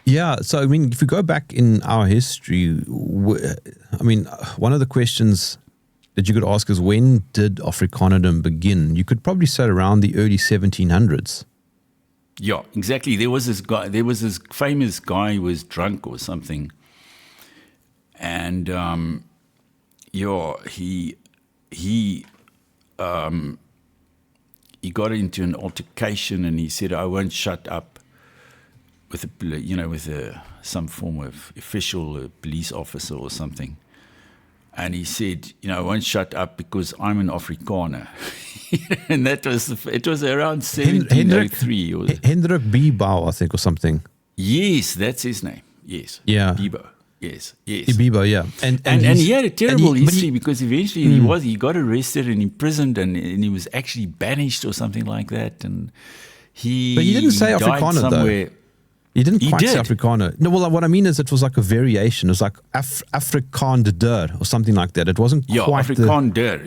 Yeah, so I mean, if you go back in our history, I mean, one of the questions that you could ask is, when did Afrikanerdom begin? You could probably say around the early 1700s. Yeah, exactly. There was this famous guy who was drunk or something, and he got into an altercation, and he said, "I won't shut up." With some form of official, a police officer or something. And he said, I won't shut up because I'm an Afrikaner. And it was around 1703. Hendrik Biebouw, I think, or something. Yes, that's his name. Yes. Yeah. Biebouw. Yes. Biebouw, yeah. And he had a terrible history, because eventually he got arrested and imprisoned, and he was actually banished or something like that. And but he didn't say Afrikaner, though. He didn't quite say Afrikaner. No, well, what I mean is it was like a variation. It was like Afrikaner or something like that. It wasn't quite Afrikaner,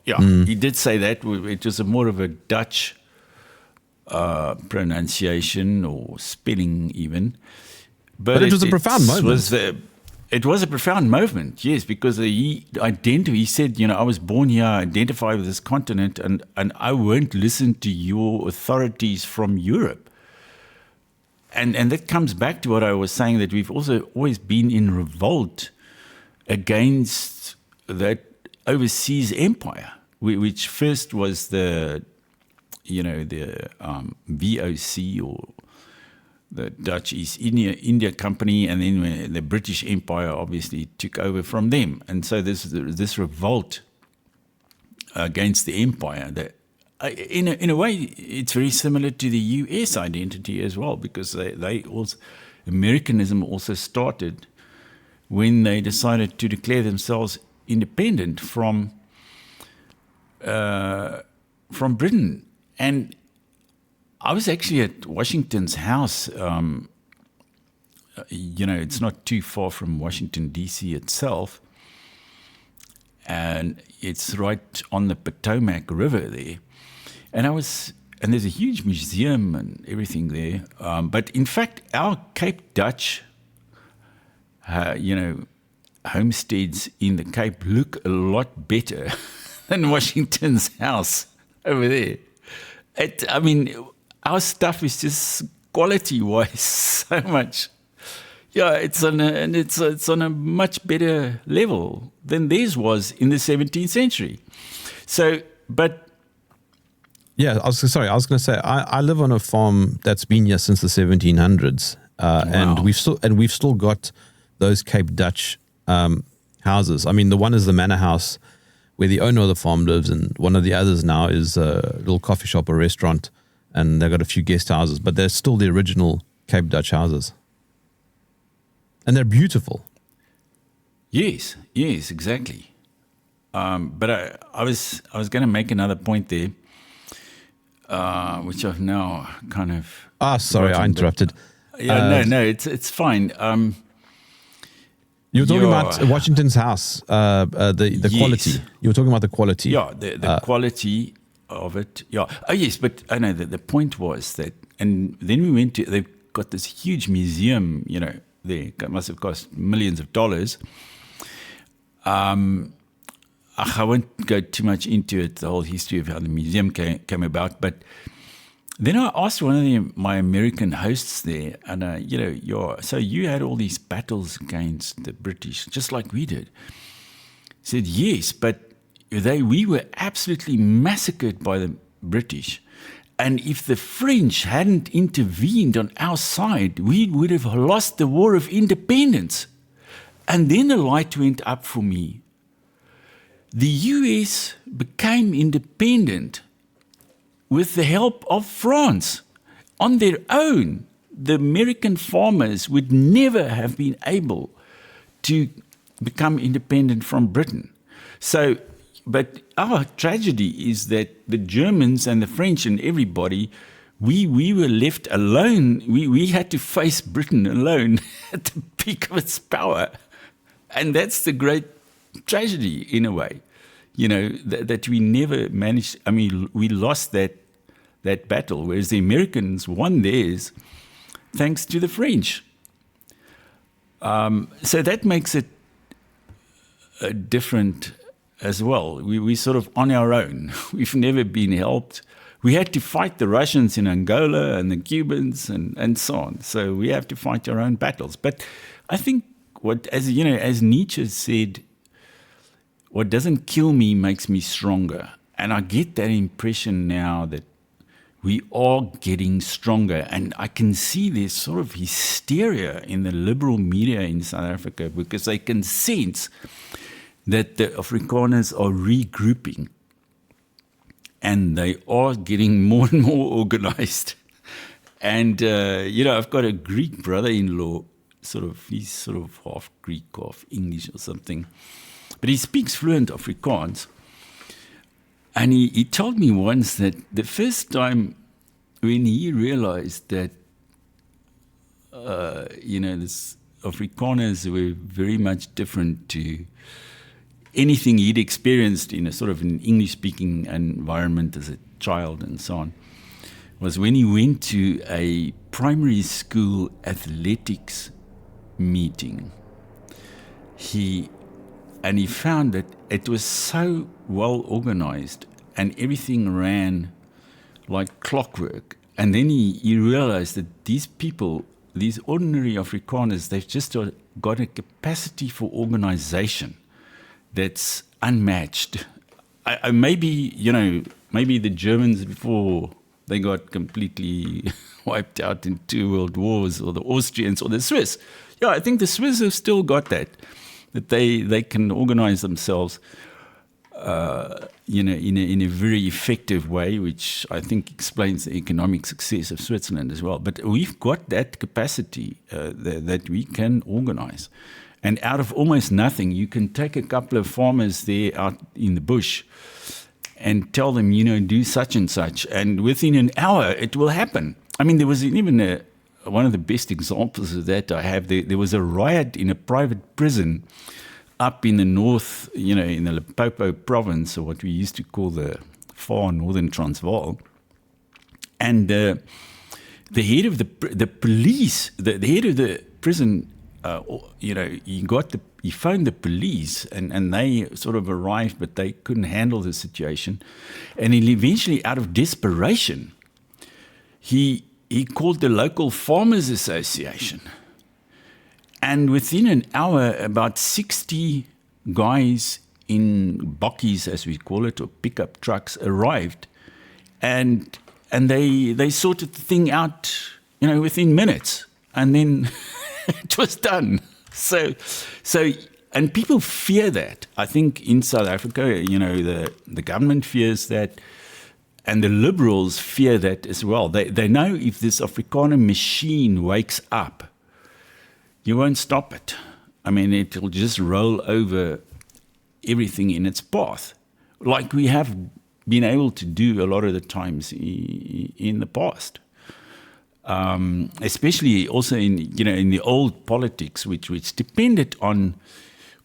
yeah. He did say that. It was more of a Dutch pronunciation or spelling even. But it was a profound moment. It was a profound moment, yes, because he said, I was born here, I identify with this continent, and I won't listen to your authorities from Europe. And that comes back to what I was saying, that we've also always been in revolt against that overseas empire, which first was the VOC, or the Dutch East India Company, and then when the British Empire obviously took over from them. And so this revolt against the empire, that in a way, it's very similar to the U.S. identity as well, because they also, Americanism also started when they decided to declare themselves independent from Britain. And I was actually at Washington's house. It's not too far from Washington, D.C. itself, and it's right on the Potomac River there. And I was and there's a huge museum and everything there. But in fact, our Cape Dutch, homesteads in the Cape look a lot better than Washington's house over there. Our stuff is just quality-wise so much. Yeah, it's on a much better level than theirs was in the 17th century. So, but yeah, I was going to say I live on a farm that's been here since the 1700s, and we've still got those Cape Dutch houses. I mean, the one is the manor house where the owner of the farm lives, and one of the others now is a little coffee shop or restaurant, and they've got a few guest houses, but they're still the original Cape Dutch houses. And they're beautiful. Yes, exactly. But I was going to make another point there, which I've now kind of. Sorry, I interrupted. No, it's fine. You were talking about Washington's house, the quality. You were talking about the quality. Yeah, the quality of it. Yeah. Oh, yes, but I know that the point was that, and then we went to. They've got this huge museum, there. It must have cost millions of dollars. I won't go too much into it, the whole history of how the museum came about, but then I asked one of my American hosts there, and so you had all these battles against the British, just like we did. He said, yes, but we were absolutely massacred by the British. And if the French hadn't intervened on our side, we would have lost the War of Independence. And then the light went up for me. The US became independent with the help of France. On their own, the American farmers would never have been able to become independent from Britain. But our tragedy is that the Germans and the French and everybody, we were left alone. We had to face Britain alone at the peak of its power. And that's the great tragedy, in a way, that we never managed. I mean, we lost that battle, whereas the Americans won theirs thanks to the French. So that makes it different as well. We sort of on our own. We've never been helped. We had to fight the Russians in Angola and the Cubans and so on. So we have to fight our own battles. But I think as Nietzsche said, what doesn't kill me makes me stronger. And I get that impression now that we are getting stronger. And I can see this sort of hysteria in the liberal media in South Africa because they can sense that the Afrikaners are regrouping and they are getting more and more organized. And, I've got a Greek brother-in-law, he's sort of half Greek, half English or something, but he speaks fluent Afrikaans. And he told me once that the first time when he realized that, this Afrikaners were very much different to anything he'd experienced in a sort of an English-speaking environment as a child and so on, was when he went to a primary school athletics meeting. He found that it was so well organized and everything ran like clockwork. And then he realized that these people, these ordinary Afrikaners, they've just got a capacity for organization that's unmatched. Maybe the Germans before they got completely wiped out in 2 world wars, or the Austrians or the Swiss. Yeah, I think the Swiss have still got that they can organize themselves, in a very effective way, which I think explains the economic success of Switzerland as well. But we've got that capacity that we can organize. And out of almost nothing, you can take a couple of farmers there out in the bush and tell them, do such and such. And within an hour, it will happen. I mean, there was even one of the best examples of that I have. There was a riot in a private prison up in the north, in the Limpopo province, or what we used to call the far northern Transvaal. And the head of the police, the head of the prison, he phoned the police, and they sort of arrived, but they couldn't handle the situation. And he eventually, out of desperation, he called the local farmers association. And within an hour, about 60 guys in bakkies, as we call it, or pickup trucks, arrived, and they sorted the thing out, within minutes, and then it was done. So, and people fear that. I think in South Africa, the government fears that, and the liberals fear that as well. They know if this Afrikaner machine wakes up, you won't stop it. I mean, it will just roll over everything in its path, like we have been able to do a lot of the times in the past. Especially also in the old politics, which depended on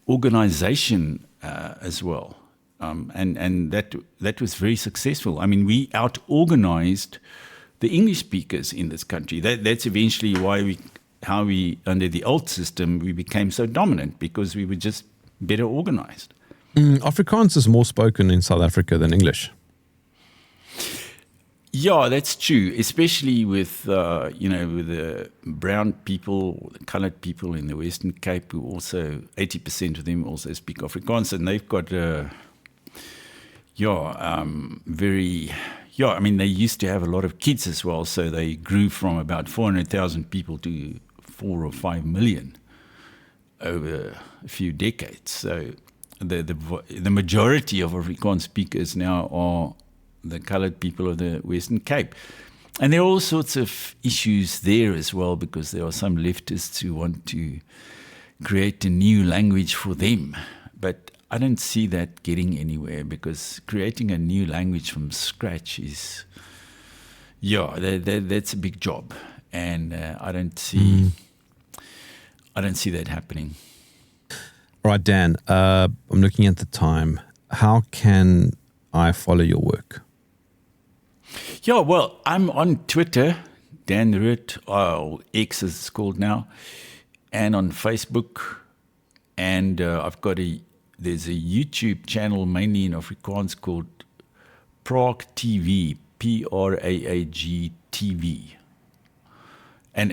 organization as well, and that was very successful. I mean, we out-organized the English speakers in this country. That's eventually how we under the old system we became so dominant, because we were just better organized. Afrikaans is more spoken in South Africa than English. Yeah, that's true, especially with with the brown people, the coloured people in the Western Cape, who also 80% of them also speak Afrikaans, and they've got I mean, they used to have a lot of kids as well, so they grew from about 400,000 people to 4 or 5 million over a few decades. So the majority of Afrikaans speakers now are the coloured people of the Western Cape. And there are all sorts of issues there as well, because there are some leftists who want to create a new language for them. But I don't see that getting anywhere, because creating a new language from scratch is, that's a big job. And I don't see that happening. All right, Dan, I'm looking at the time. How can I follow your work? Yeah, well, I'm on Twitter, Dan Roodt, or X as it's called now, and on Facebook. And there's a YouTube channel mainly in Afrikaans called Praag TV, Praag TV. And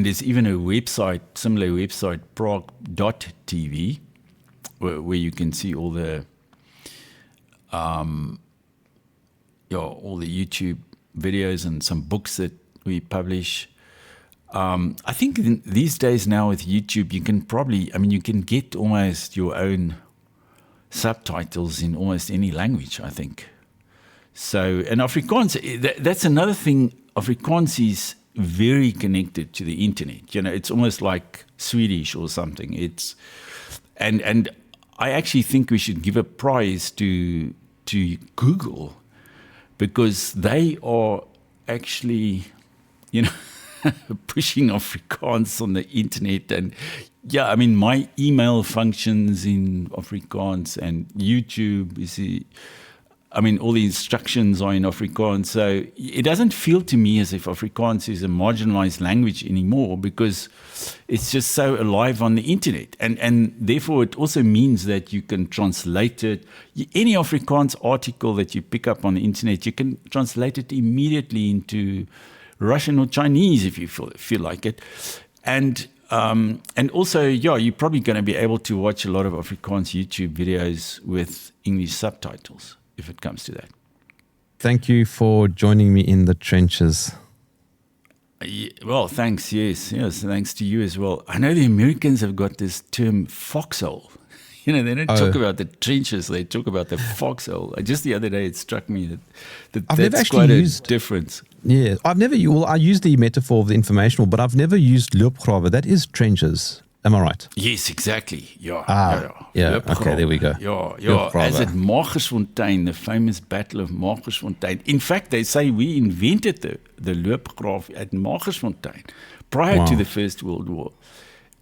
there's even a website, similar website, praag.tv, where you can see all the YouTube videos and some books that we publish. I think these days now with YouTube, you can get almost your own subtitles in almost any language, I think. So, and Afrikaans, that's another thing. Afrikaans is very connected to the internet. It's almost like Swedish or something. And I actually think we should give a prize to Google, because they are actually, pushing Afrikaans on the internet. And my email functions in Afrikaans, and YouTube all the instructions are in Afrikaans. So it doesn't feel to me as if Afrikaans is a marginalized language anymore, because it's just so alive on the internet. And therefore it also means that you can translate it. Any Afrikaans article that you pick up on the internet, you can translate it immediately into Russian or Chinese if you feel like it. And also, you're probably going to be able to watch a lot of Afrikaans YouTube videos with English subtitles, if it comes to that. Thank you for joining me in the trenches. Well, thanks. Yes, thanks to you as well. I know the Americans have got this term foxhole. They don't talk about the trenches, they talk about the foxhole. Just the other day, it struck me that that's quite a difference. Yeah, I use the metaphor of the informational, but I've never used loopgrawe. That is trenches. Am I right? Yes, exactly. Yeah. Okay, there we go. Yeah. As at Magersfontein, the famous Battle of Magersfontein. In fact, they say we invented the loopgrawe at Magersfontein prior to the First World War.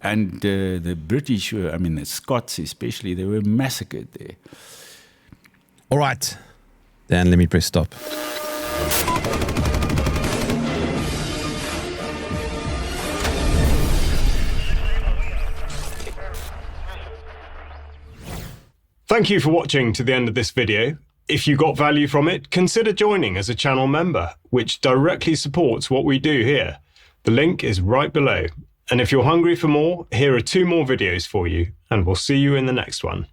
And the British the Scots especially, they were massacred there. All right. Dan, let me press stop. Thank you for watching to the end of this video. If you got value from it, consider joining as a channel member, which directly supports what we do here. The link is right below. And if you're hungry for more, here are 2 more videos for you, and we'll see you in the next one.